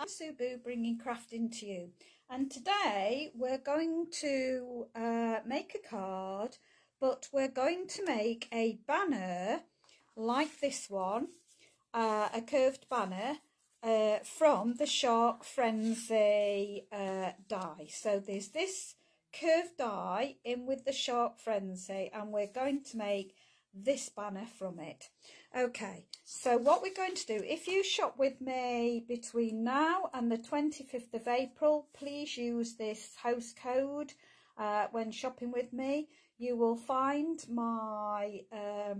I'm Sue Boo, bringing crafting to you, and today we're going to make a card, but we're going to make a banner like this one, a curved banner from the Shark Frenzy die. So there's this curved die in with the Shark Frenzy, and we're going to make this banner from it. Okay, so what we're going to do, if you shop with me between now and the 25th of April, please use this host code when shopping with me. You will find my a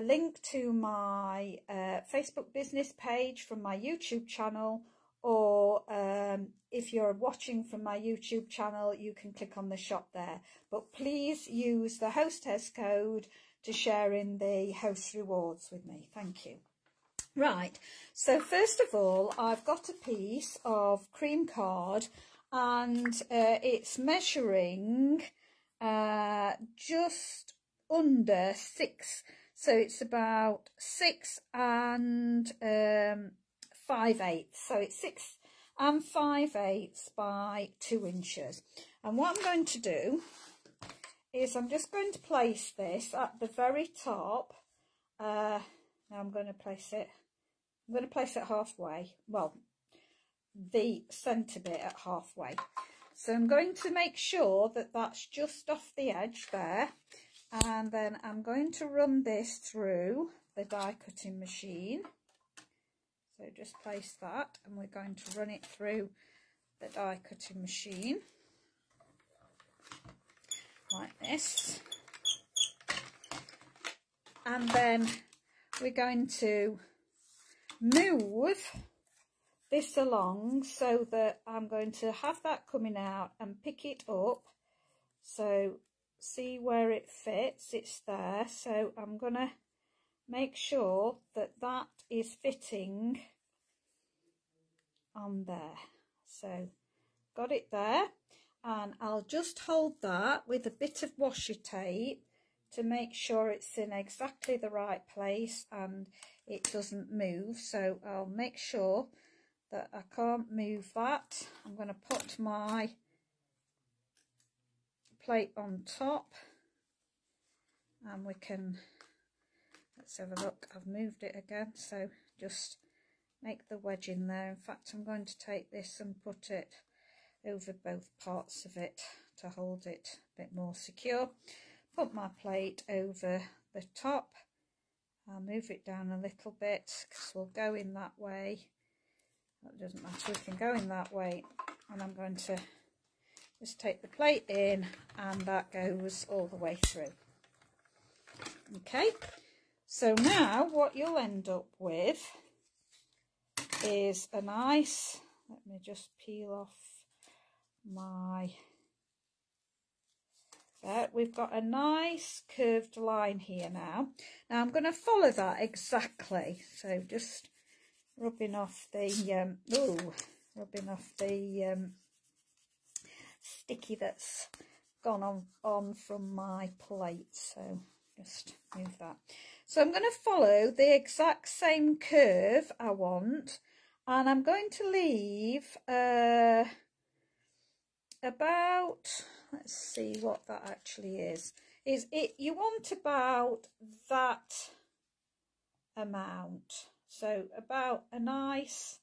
link to my Facebook business page from my YouTube channel, or if you're watching from my YouTube channel, you can click on the shop there. But please use the hostess code to share in the host rewards with me. Thank you. Right, so first of all, I've got a piece of cream card, and it's measuring just under 6. So it's about 6 and 5/8. So it's 6 and 5/8 by 2 inches. And what I'm going to do is I'm just going to place this at the very top. Now I'm going to place it halfway. Well, the centre bit at halfway. So I'm going to make sure that that's just off the edge there. And then I'm going to run this through the die cutting machine. So just place that, and we're going to run it through the die cutting machine like this. And then we're going to move this along so that I'm going to have that coming out and pick it up. So see where it fits, it's there. So I'm going to make sure that that is fitting on there. So got it there, and I'll just hold that with a bit of washi tape to make sure it's in exactly the right place and it doesn't move. So I'll make sure that I can't move that. I'm going to put my plate on top, and we can, let's have a look. I've moved it again, so just make the wedge in there. In fact, I'm going to take this and put it over both parts of it to hold it a bit more secure. Put my plate over the top. I'll move it down a little bit because we'll go in that way. That doesn't matter, we can go in that way. And I'm going to just take the plate in, and that goes all the way through. Okay, so now what you'll end up with is a nice, let me just peel off my, there, we've got a nice curved line here now. Now I'm going to follow that exactly, so just rubbing off the sticky that's gone on from my plate, so just move that. So I'm going to follow the exact same curve I want, and I'm going to leave about, let's see what that actually is it, you want about that amount, so about a nice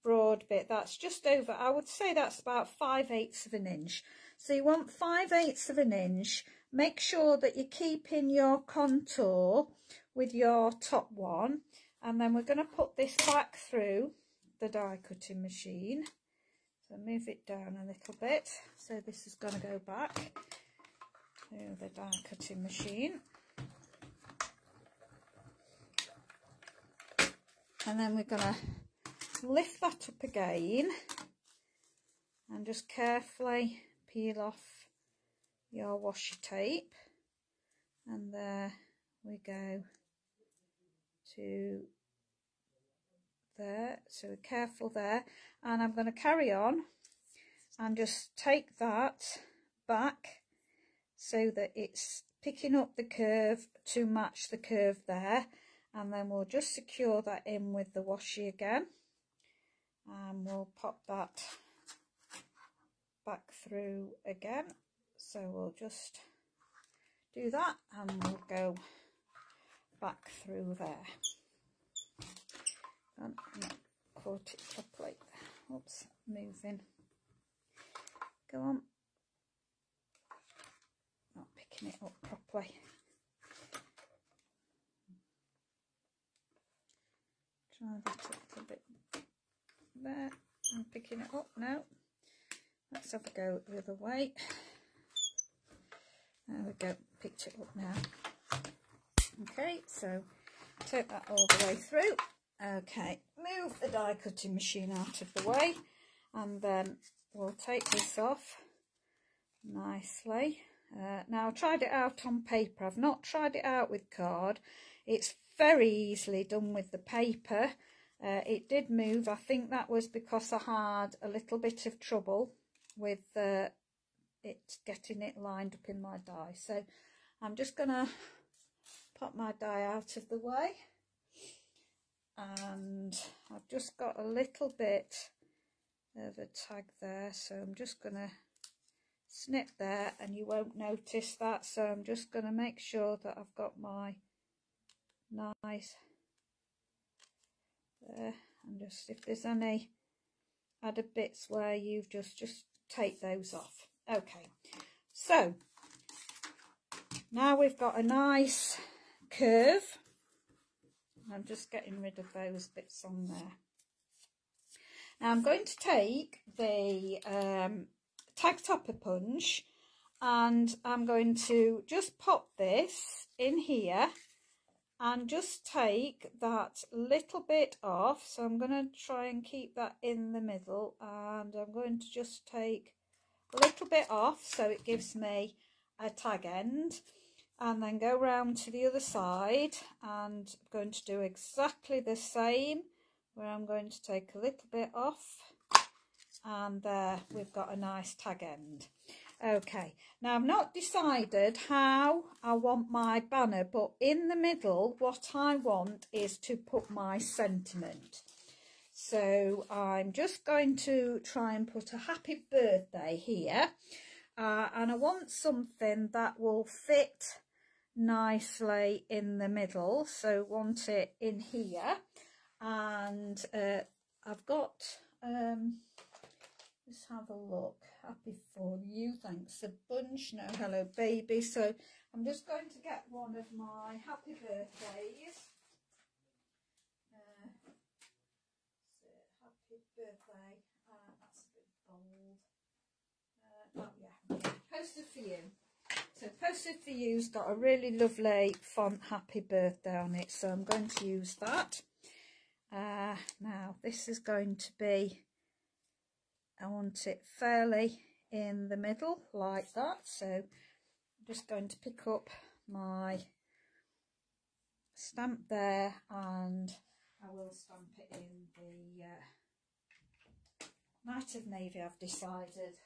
broad bit. That's just over, I would say that's about 5/8 of an inch. So you want 5/8 of an inch. Make sure that you're keeping your contour with your top one, and then we're going to put this back through the die cutting machine. So move it down a little bit. So this is going to go back to the die cutting machine. And then we're going to lift that up again and just carefully peel off your washi tape, and there we go to there. So we're careful there, and I'm going to carry on and just take that back so that it's picking up the curve to match the curve there, and then we'll just secure that in with the washi again. and we'll pop that back through again. So we'll just do that and we'll go back through there. And not caught it properly. Oops, moving. Go on. Not picking it up properly. Try that a little bit there. I'm picking it up now. Let's have a go the other way. There we go, picked it up now. Okay, so take that all the way through. Okay, move the die cutting machine out of the way, and then we'll take this off nicely. Now I tried it out on paper. I've not tried it out with card. It's very easily done with the paper. It did move. I think that was because I had a little bit of trouble with it getting it lined up in my die. So I'm just gonna pop my die out of the way, and I've just got a little bit of a tag there, so I'm just gonna snip there, and you won't notice that. So I'm just gonna make sure that I've got my nice there, and just if there's any added bits where you've just take those off. Okay, so now we've got a nice curve. I'm just getting rid of those bits on there. Now I'm going to take the tag topper punch, and I'm going to just pop this in here and just take that little bit off. So I'm going to try and keep that in the middle, and I'm going to just take a little bit off so it gives me a tag end, and then go round to the other side, and I'm going to do exactly the same, where I'm going to take a little bit off, and there we've got a nice tag end. Okay, now I've not decided how I want my banner, but in the middle what I want is to put my sentiment. So I'm just going to try and put a happy birthday here, and I want something that will fit nicely in the middle, so want it in here. And I've got let's have a look. Happy for you, thanks a bunch, no hello baby. So I'm just going to get one of my happy birthdays. So happy birthday, that's a bit bold. Oh yeah, okay. Posted for you. So Posted for you's got a really lovely font happy birthday on it, so I'm going to use that. Now this is going to be, I want it fairly in the middle like that, so I'm just going to pick up my stamp there, and I will stamp it in the Night of Navy, I've decided.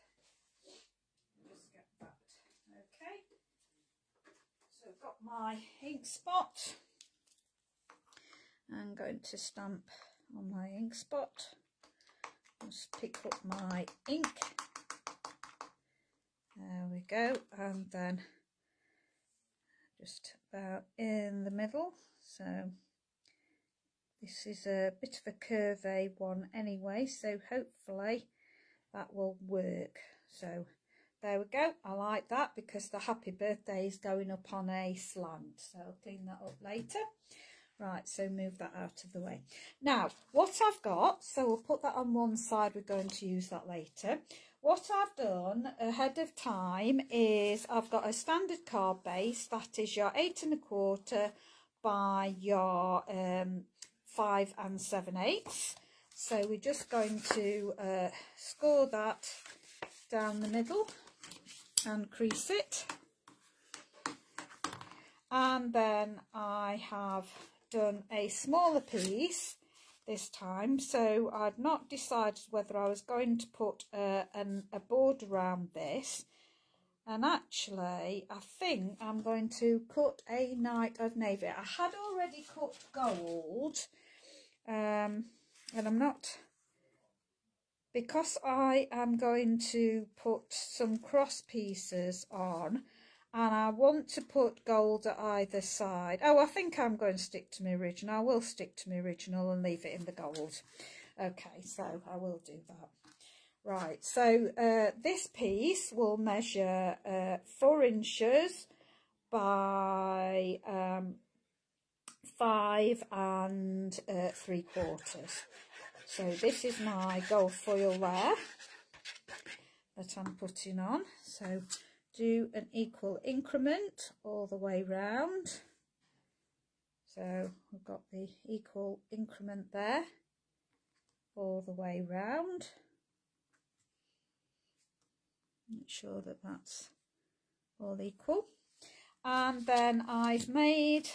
Just get that. Okay, so I've got my ink spot. I'm going to stamp on my ink spot. Just pick up my ink. There we go, and then just about in the middle. So this is a bit of a curvy one anyway, so hopefully that will work. So there we go. I like that because the happy birthday is going up on a slant, so I'll clean that up later. Right, so move that out of the way. Now, what I've got, so we'll put that on one side, we're going to use that later. What I've done ahead of time is I've got a standard card base, that is your 8 1/4 by your 5 7/8. So we're just going to score that down the middle and crease it. And then I have done a smaller piece this time, so I'd not decided whether I was going to put a border around this, and actually I think I'm going to cut a Night of Navy. I had already cut gold, and I'm not because I am going to put some cross pieces on, and I want to put gold at either side. Oh, I think I'm going to stick to my original. I will stick to my original and leave it in the gold. Okay, so I will do that. Right, so this piece will measure 4 inches by 5 3/4. So this is my gold foil there that I'm putting on. So do an equal increment all the way round. So we've got the equal increment there all the way round. Make sure that that's all equal. And then I've made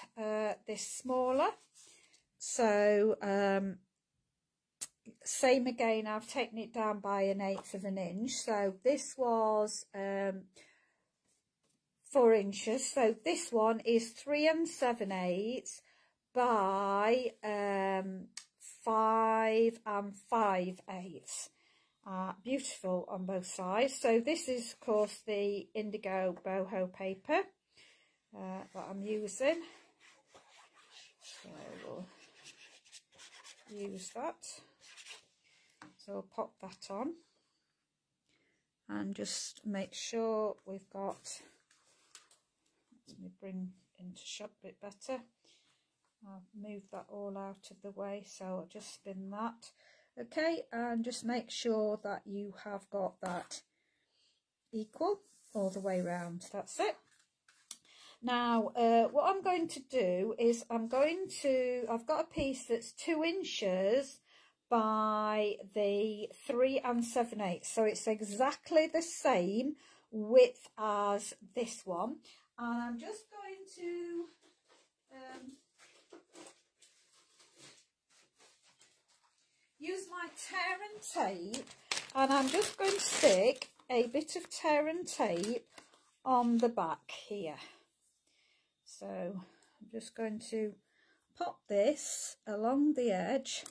this smaller. So same again, I've taken it down by 1/8 of an inch. So this was 4 inches. So this one is 3 7/8 by 5 5/8. Beautiful on both sides. So this is of course the indigo boho paper that I'm using. So we'll use that. So I'll pop that on and just make sure we've got, let me bring into shot a bit better. I'll move that all out of the way, so I'll just spin that. Okay, and just make sure that you have got that equal all the way round. That's it. Now what I'm going to do is I've got a piece that's 2 inches by the 3 7/8, so it's exactly the same width as this one, and I'm just going to use my tear and tape, and I'm just going to stick a bit of tear and tape on the back here. So I'm just going to pop this along the edge,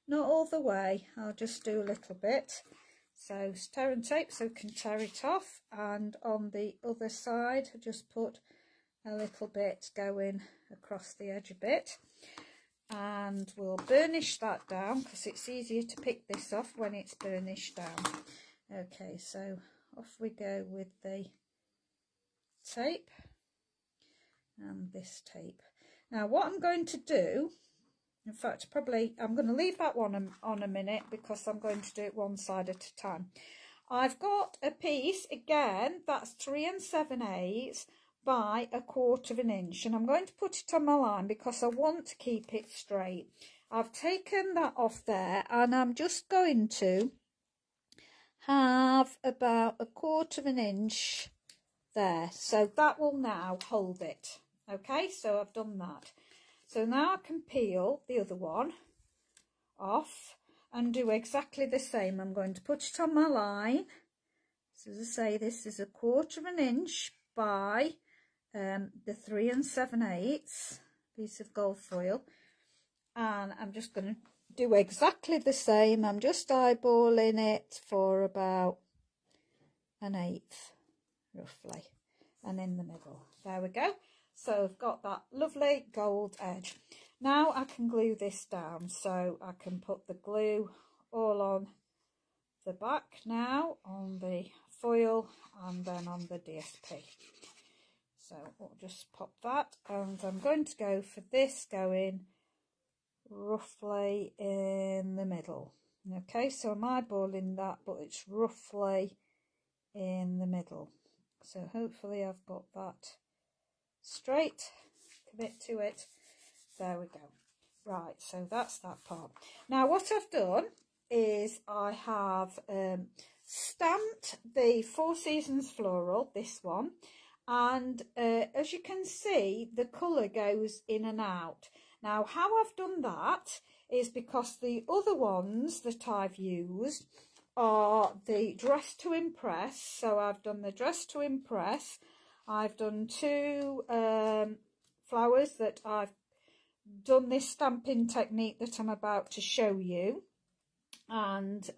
not all the way, I'll just do a little bit. So it's tear and tape so we can tear it off, and on the other side I just put a little bit going across the edge a bit, and we'll burnish that down because it's easier to pick this off when it's burnished down. Okay, so off we go with the tape and this tape. Now what I'm going to do, in fact probably I'm going to leave that one on a minute because I'm going to do it one side at a time. I've got a piece again that's 3 7/8 by 1/4 of an inch, and I'm going to put it on my line because I want to keep it straight. I've taken that off there, and I'm just going to have about 1/4 of an inch there, so that will now hold it. Okay, so I've done that. So now I can peel the other one off and do exactly the same. I'm going to put it on my line. So as I say, this is 1/4 of an inch by the 3 7/8 piece of gold foil, and I'm just going to do exactly the same. I'm just eyeballing it for about 1/8 roughly, and in the middle. There we go. So I've got that lovely gold edge. Now I can glue this down, so I can put the glue all on the back now, on the foil and then on the DSP. So we'll just pop that, and I'm going to go for this going roughly in the middle. Okay, so I'm eyeballing that, but it's roughly in the middle. So hopefully I've got that straight. Commit to it. There we go. Right, so that's that part. Now what I've done is I have stamped the Four Seasons floral, this one, and as you can see the colour goes in and out. Now how I've done that is because the other ones that I've used are the Dress to Impress. So I've done the Dress to Impress. I've done 2 flowers that I've done this stamping technique that I'm about to show you, and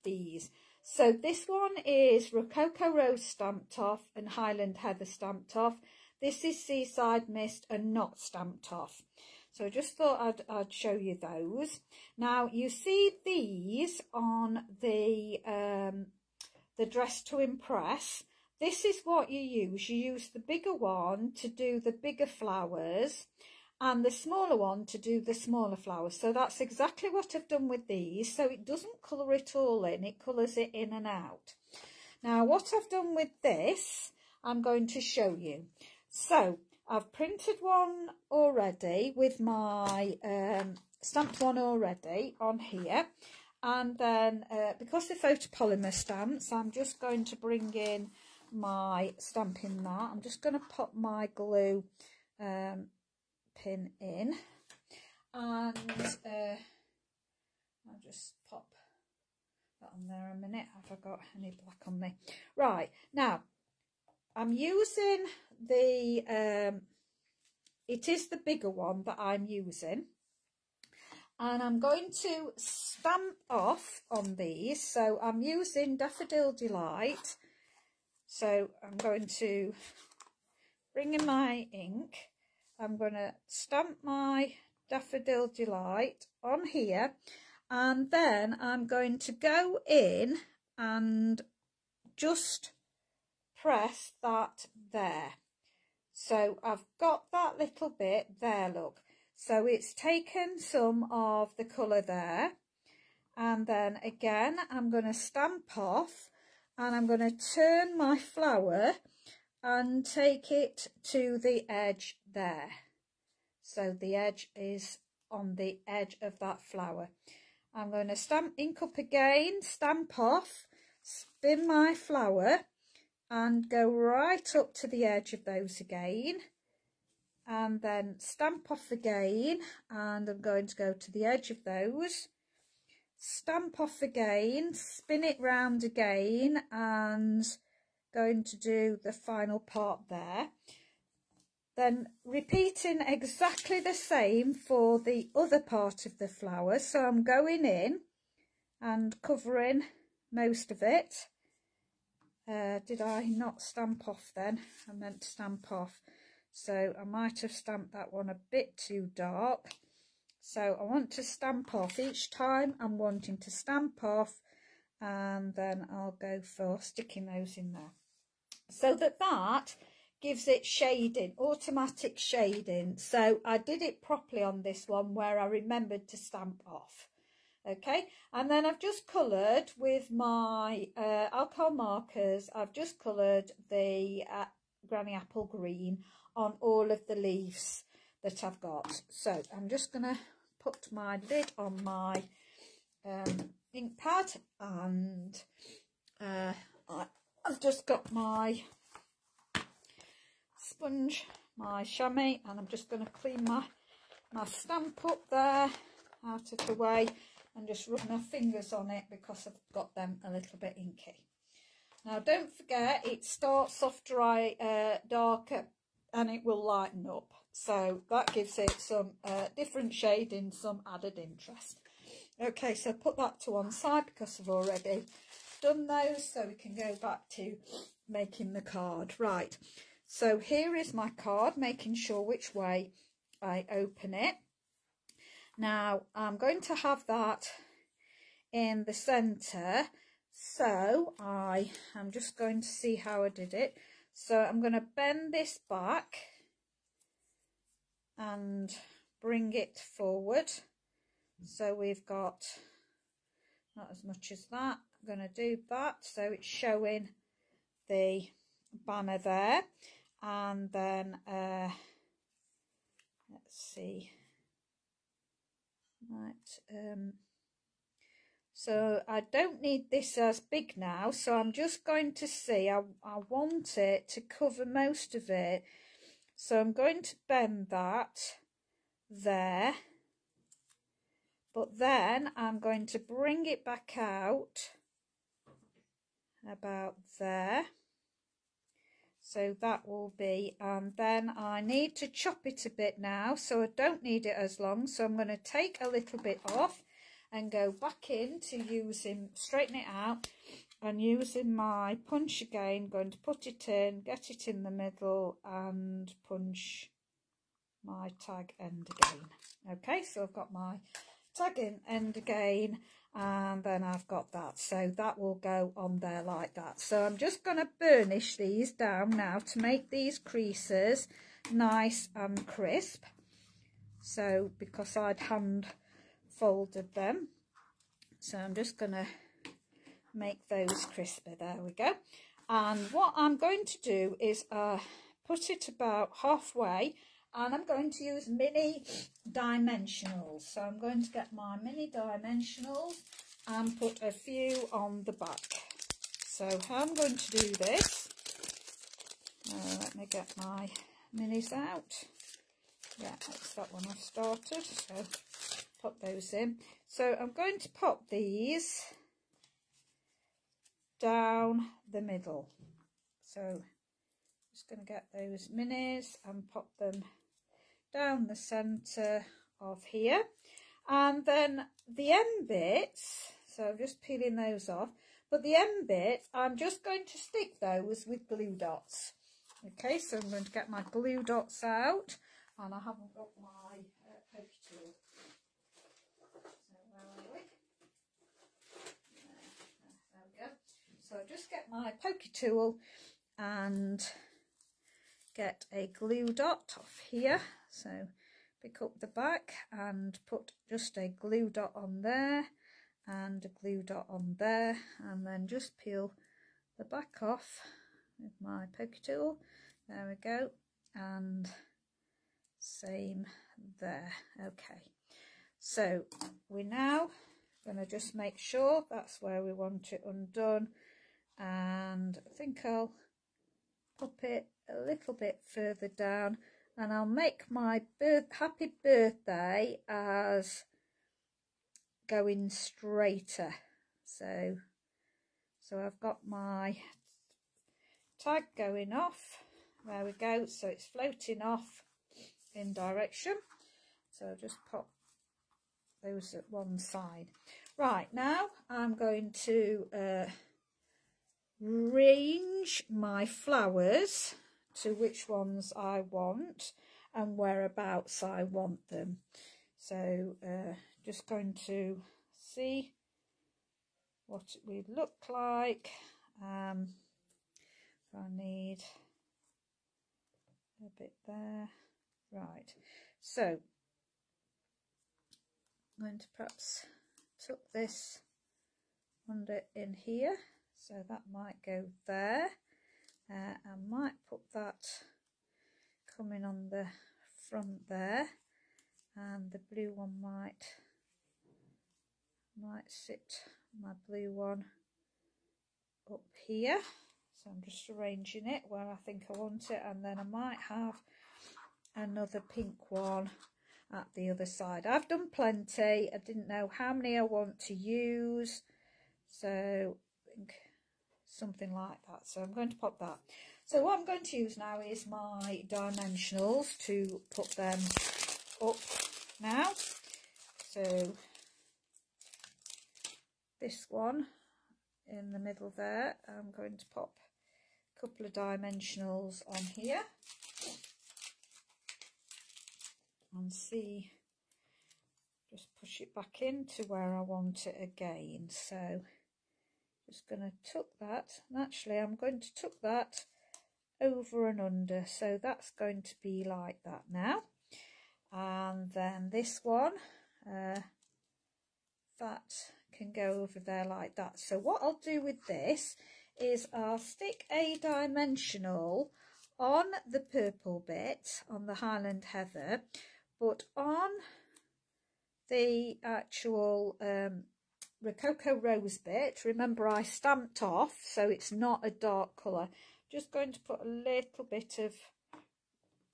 these. So this one is Rococo Rose stamped off and Highland Heather stamped off. This is Seaside Mist and not stamped off. So I just thought I'd show you those. Now you see these on the Dress to Impress. This is what you use. You use the bigger one to do the bigger flowers and the smaller one to do the smaller flowers. So that's exactly what I've done with these. So it doesn't colour it all in, it colours it in and out. Now what I've done with this, I'm going to show you. So I've printed one already with my stamped one already on here. And then because they're photopolymer stamps, I'm just going to bring in my stamping mat. I'm just going to pop my glue pin in, and I'll just pop that on there a minute. Have I got any black on me? Right, now I'm using the it is the bigger one that I'm using, and I'm going to stamp off on these. So I'm using Daffodil Delight. So I'm going to bring in my ink. I'm going to stamp my Daffodil Delight on here, and then I'm going to go in and just press that there. So I've got that little bit there, look. So it's taken some of the colour there, and then again I'm going to stamp off, and I'm going to turn my flower and take it to the edge there. So the edge is on the edge of that flower. I'm going to stamp ink up again, stamp off, spin my flower and go right up to the edge of those again, and then stamp off again, and I'm going to go to the edge of those, stamp off again, spin it round again, and going to do the final part there. Then repeating exactly the same for the other part of the flower. So I'm going in and covering most of it. Did I not stamp off then? I meant to stamp off. So I might have stamped that one a bit too dark. So I want to stamp off each time. I'm wanting to stamp off, and then I'll go for sticking those in there. So that gives it shading, automatic shading. So I did it properly on this one where I remembered to stamp off. Okay, and then I've just coloured with my alcohol markers. I've just coloured the Granny Apple Green on all of the leaves that I've got. So I'm just going to put my lid on my ink pad, and I've just got my sponge, my chamois, and I'm just going to clean my stamp up there out of the way and just rub my fingers on it because I've got them a little bit inky. Now don't forget, it starts off dry, darker, and it will lighten up, so that gives it some different shading, some added interest. Okay, so put that to one side because I've already done those, so we can go back to making the card. Right, so here is my card, making sure which way I open it. Now I'm going to have that in the centre, so I am just going to see how I did it. So I'm going to bend this back and bring it forward. So we've got not as much as that. I'm going to do that so it's showing the banner there, and then let's see. Right, so I don't need this as big now, so I'm just going to see, I want it to cover most of it, so I'm going to bend that there, but then I'm going to bring it back out about there. So that will be, and then I need to chop it a bit now, so I don't need it as long. So I'm going to take a little bit off, and go back into using, straighten it out, and using my punch again, going to put it in, get it in the middle and punch my tag end again. Okay, so I've got my tag in end again, and then I've got that, so that will go on there like that. So I'm just going to burnish these down now to make these creases nice and crisp. So because I'd hand folded them, so I'm just going to make those crisper. There we go. And what I'm going to do is put it about halfway, and I'm going to use mini dimensionals. So I'm going to get my mini dimensionals and put a few on the back. So how I'm going to do this, let me get my minis out. Yeah, that's that one I've started, so pop those in. So I'm going to pop these down the middle. So just going to get those minis and pop them down the centre of here. And then the end bits, so I'm just peeling those off, but the end bits I'm just going to stick those with glue dots. Okay, so I'm going to get my glue dots out, and I haven't got my pokey tool. So where are we? There we go. So just get my pokey tool and get a glue dot off here. So pick up the back and put just a glue dot on there and a glue dot on there, and then just peel the back off with my pokey tool. There we go, and same there. Okay, so we're now going to just make sure that's where we want it undone, and I think I'll pop it a little bit further down, and I'll make my happy birthday as going straighter. So I've got my tag going off. There we go, so it's floating off in direction. So I'll just pop those at one side. Right, now I'm going to arrange my flowers to which ones I want and whereabouts I want them. So just going to see what it would look like. I need a bit there. Right, so I'm going to perhaps tuck this under in here, so that might go there. I might put that coming on the front there, and the blue one might sit, my blue one up here. So I'm just arranging it where I think I want it, and then I might have another pink one at the other side. I've done plenty. I didn't know how many I want to use, so I think something like that. So I'm going to pop that. So what I'm going to use now is my dimensionals to put them up now. So this one in the middle there, I'm going to pop a couple of dimensionals on here and see, just push it back into where I want it again. So just going to tuck that, and actually I'm going to tuck that over and under, so that's going to be like that now. And then this one, that can go over there like that. So what I'll do with this is I'll stick a dimensional on the purple bit, on the Highland Heather, but on the actual Rococo Rose bit, remember I stamped off, so it's not a dark colour. Just going to put a little bit of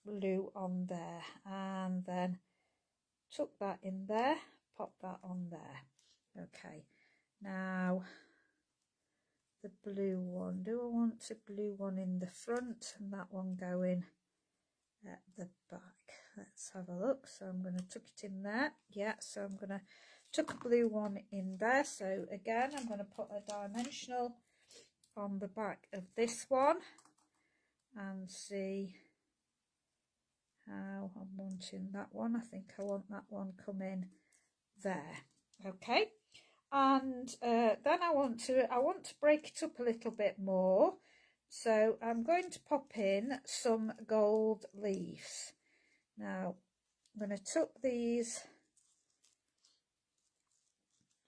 blue on there, and then tuck that in there, pop that on there. Okay, now the blue one, do I want a blue one in the front and that one going at the back? Let's have a look. So I'm going to tuck it in there. Yeah, so I'm going to Tuck a blue one in there. So again, I'm going to put a dimensional on the back of this one and see how I'm wanting that one. I think I want that one come in there. Okay, and then I want to break it up a little bit more. So I'm going to pop in some gold leaves. Now I'm going to tuck these.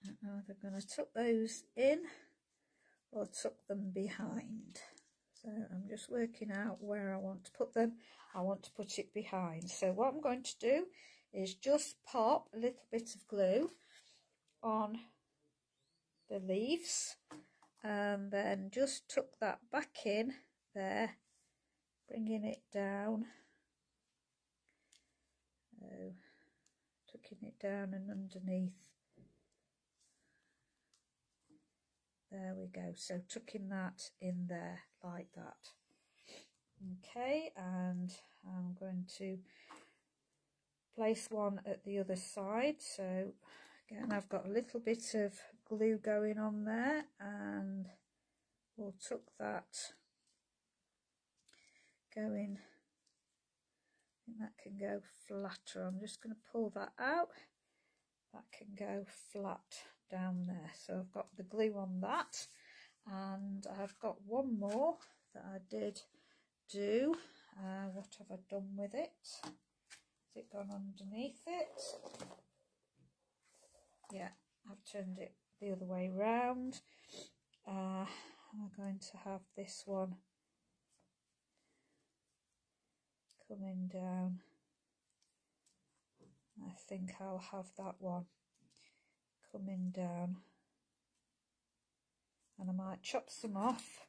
I'm either going to tuck those in or tuck them behind. So I'm just working out where I want to put them. I want to put it behind. So what I'm going to do is just pop a little bit of glue on the leaves and then just tuck that back in there, bringing it down. So tucking it down and underneath. There we go. So tucking that in there like that. Okay, and I'm going to place one at the other side. So again, I've got a little bit of glue going on there, and we'll tuck that going. I think that can go flatter. I'm just going to pull that out. That can go flat down there. So I've got the glue on that, and I've got one more that I did do. What have I done with it? Has it gone underneath it? Yeah, I've turned it the other way round. I'm going to have this one coming down. I think I'll have that one coming down, and I might chop some off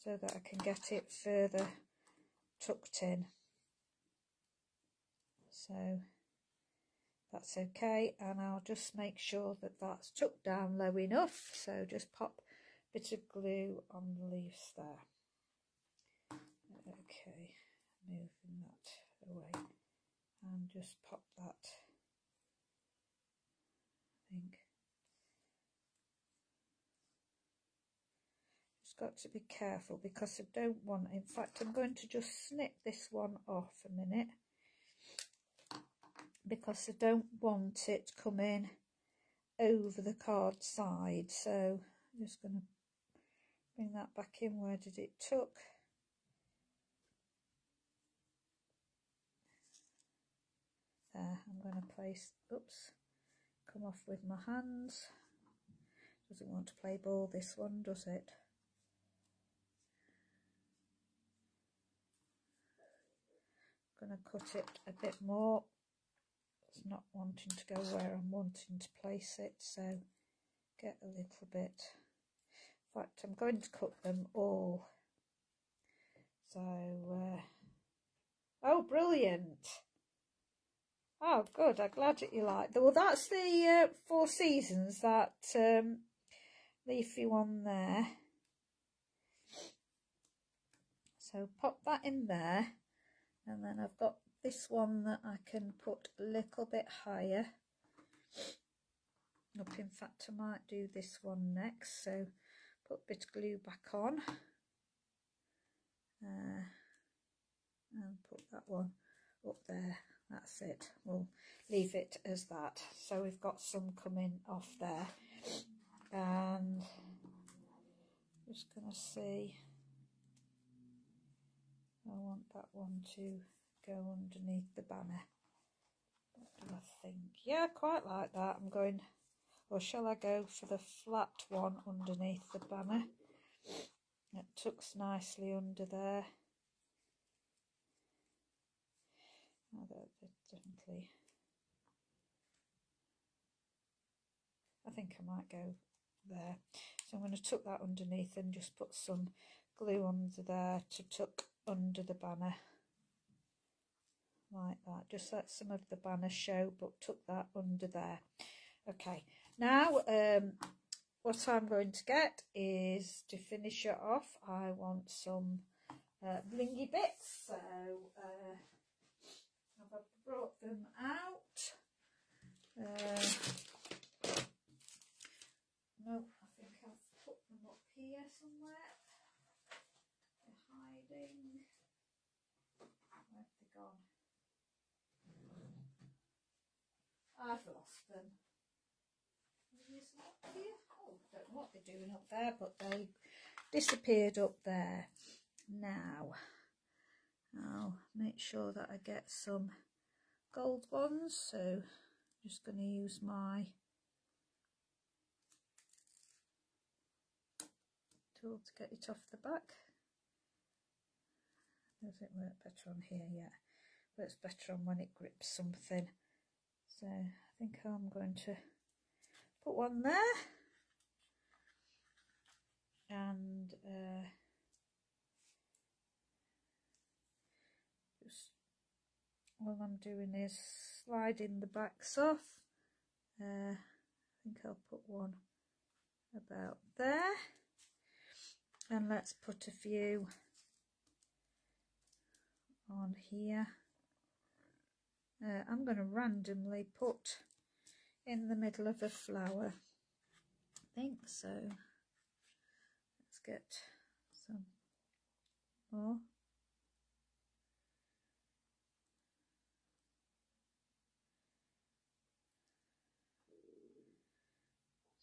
so that I can get it further tucked in. So that's okay, and I'll just make sure that that's tucked down low enough. So just pop a bit of glue on the leaves there. Okay, moving that away, and just pop that. I think just got to be careful because I don't want, in fact I'm going to just snip this one off a minute because I don't want it coming over the card side. So I'm just going to bring that back in. Where did it tuck? There, I'm going to place, oops, come off with my hands. Doesn't want to play ball, this one, does it? I'm going to cut it a bit more. It's not wanting to go where I'm wanting to place it, so get a little bit. In fact, I'm going to cut them all. So, oh, brilliant. Oh, good. I'm glad that you like that. Well, that's the Four Seasons, that leafy one there. So pop that in there, and then I've got this one that I can put a little bit higher up. In fact, I might do this one next. So put a bit of glue back on and put that one up there. That's it. We'll leave it as that. So we've got some coming off there, and just gonna see. I want that one to go underneath the banner. What do I think? Yeah, quite like that. I'm going, or shall I go for the flat one underneath the banner? It tucks nicely under there. Oh, definitely. I think I might go there. So I'm going to tuck that underneath and just put some glue under there to tuck under the banner. Like that. Just let some of the banner show, but tuck that under there. Okay. Now, what I'm going to get is, to finish it off, I want some blingy bits. So, I've brought them out. here somewhere. They're hiding. Where have they gone? I've lost them. Is that here? Oh, I don't know what they're doing up there, but they disappeared up there. Now, I'll make sure that I get some gold ones, so I'm just going to use my tool to get it off the back. Does it work better on here? Yeah, works better on when it grips something. So I think I'm going to put one there, and just all I'm doing is sliding the backs off. I think I'll put one about there, and let's put a few on here. I'm going to randomly put in the middle of a flower. I think so. Let's get some more.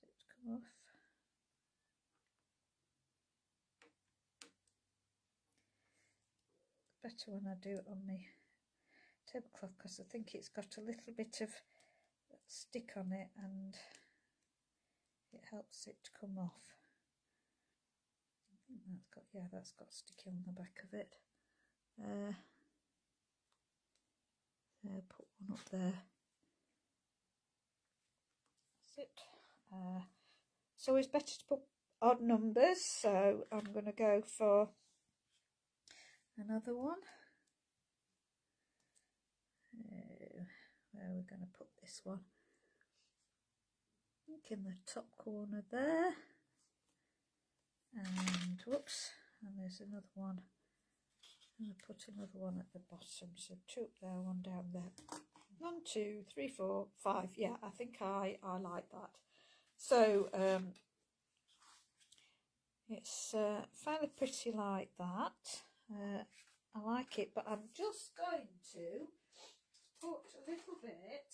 Does it come off? It's better when I do it on my tablecloth because I think it's got a little bit of stick on it and it helps it to come off. I think that's got, yeah, that's got sticky on the back of it. So put one up there. That's it. So it's better to put odd numbers, so I'm going to go for another one. Where are we going to put this one? I think in the top corner there. And whoops, and there's another one. I'm going to put another one at the bottom. So 2 up there, 1 down there. 1, 2, 3, 4, 5. Yeah, I think I like that. So it's fairly pretty like that. I like it, but I'm just going to put a little bit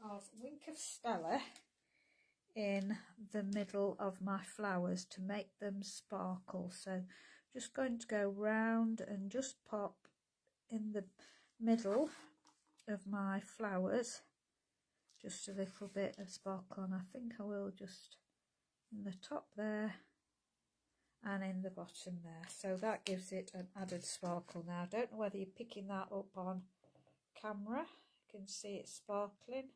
of Wink of Stella in the middle of my flowers to make them sparkle. So just going to go round and just pop in the middle of my flowers just a little bit of sparkle, and I think I will just in the top there and in the bottom there, so that gives it an added sparkle. Now I don't know whether you're picking that up on camera, you can see it sparkling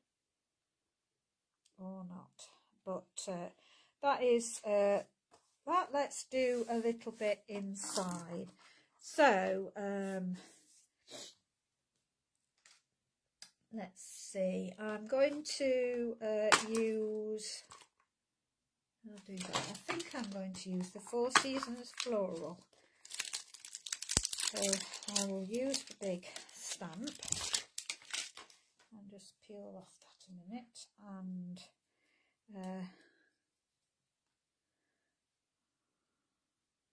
or not, but that is that. Let's do a little bit inside. So let's see, I'm going to use, I'll do that. I think I'm going to use the Four Seasons Floral. So I will use the big stamp and just peel off that a minute, and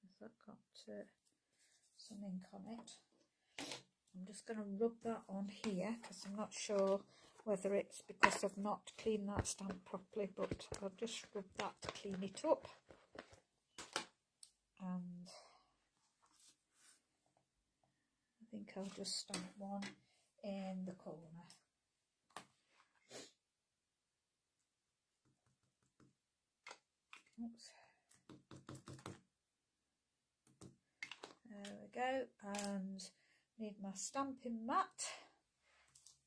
has that got some ink on it? I'm just going to rub that on here because I'm not sure whether it's because I've not cleaned that stamp properly, but I'll just rub that to clean it up. And I think I'll just stamp one in the corner. Oops. There we go, and need my stamping mat,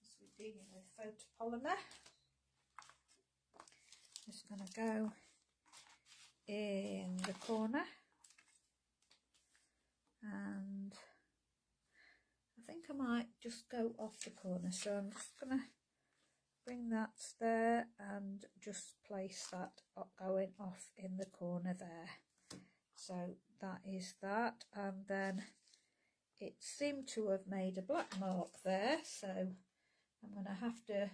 as we're dealing with photopolymer. Just going to go in the corner, and I think I might just go off the corner, so I'm just going to bring that there and just place that going off in the corner there. So that is that, and then it seemed to have made a black mark there, so I'm going to have to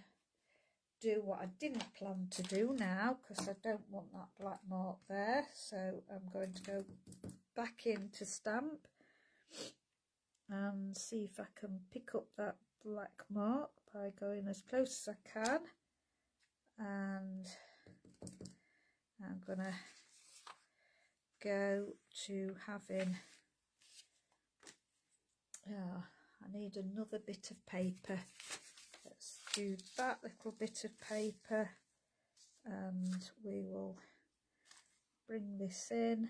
do what I didn't plan to do now, because I don't want that black mark there. So I'm going to go back into stamp and see if I can pick up that black mark by going as close as I can. And I'm gonna go to having, I need another bit of paper. Let's do that little bit of paper, and we will bring this in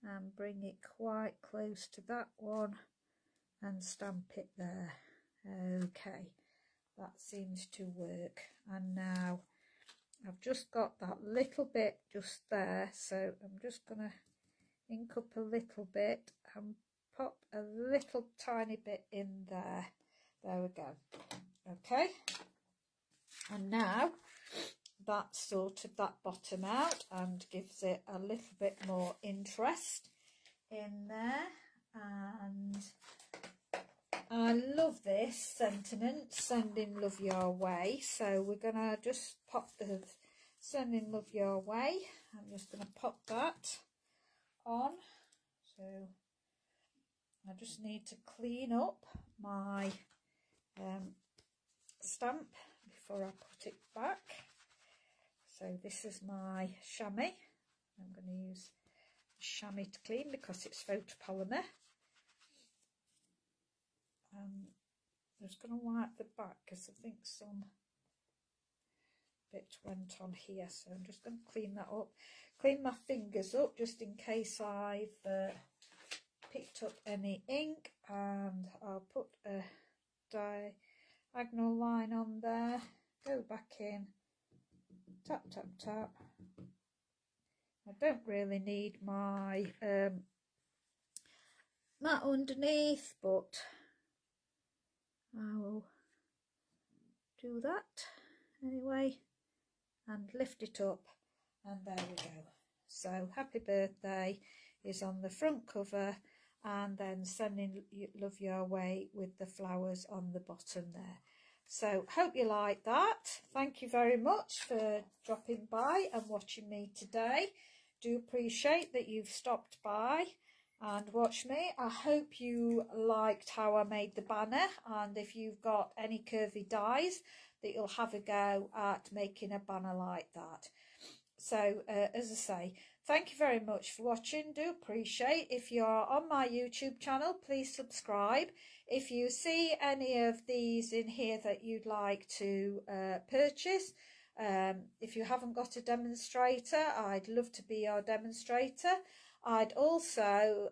and bring it quite close to that one and stamp it there. Okay, that seems to work. And now I've just got that little bit just there, so I'm just going to ink up a little bit and pop a little tiny bit in there. There we go. Okay, and now that's sorted that bottom out and gives it a little bit more interest in there. And I love this sentiment, sending love your way. So we're going to just pop the sending love your way. I'm just going to pop that on. So I just need to clean up my stamp before I put it back. So this is my chamois. I'm going to use chamois to clean because it's photopolymer. I'm just going to wipe the back because I think some bit went on here, so I'm just going to clean that up, clean my fingers up just in case I've picked up any ink, and I'll put a diagonal line on there, go back in, tap tap tap. I don't really need my mat underneath, but I will do that anyway and lift it up, and there we go. So Happy Birthday is on the front cover, and then Sending Love Your Way with the flowers on the bottom there. So hope you like that. Thank you very much for dropping by and watching me today. Do appreciate that you've stopped by and watch me. I hope you liked how I made the banner, and if you've got any curvy dies that you'll have a go at making a banner like that. So as I say, thank you very much for watching. Do appreciate. If you're on my YouTube channel, please subscribe. If you see any of these in here that you'd like to purchase, if you haven't got a demonstrator, I'd love to be your demonstrator. I'd also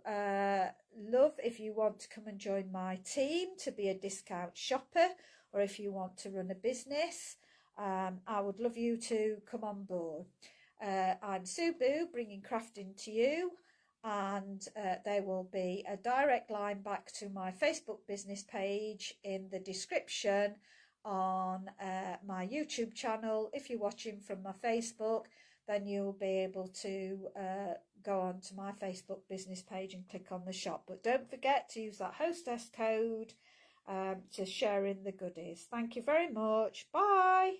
love if you want to come and join my team to be a discount shopper, or if you want to run a business, I would love you to come on board. I'm Sue Boo, bringing crafting to you, and there will be a direct line back to my Facebook business page in the description on my YouTube channel. If you're watching from my Facebook, then you'll be able to go on to my Facebook business page and click on the shop. But don't forget to use that hostess code to share in the goodies. Thank you very much. Bye.